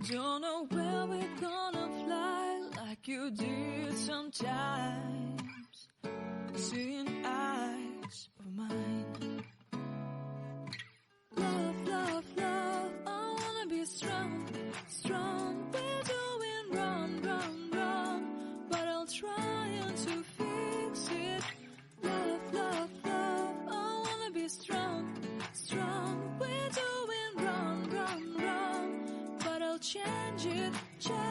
Don't know where we're gonna fly like you did sometimes. Seeing eyes of mine. Love, love, love, I wanna be strong, strong. We're doing wrong, wrong, wrong, but I'll try to fix it. Love, love, love, I wanna be strong, strong. We're doing wrong, wrong, wrong, but I'll change it, change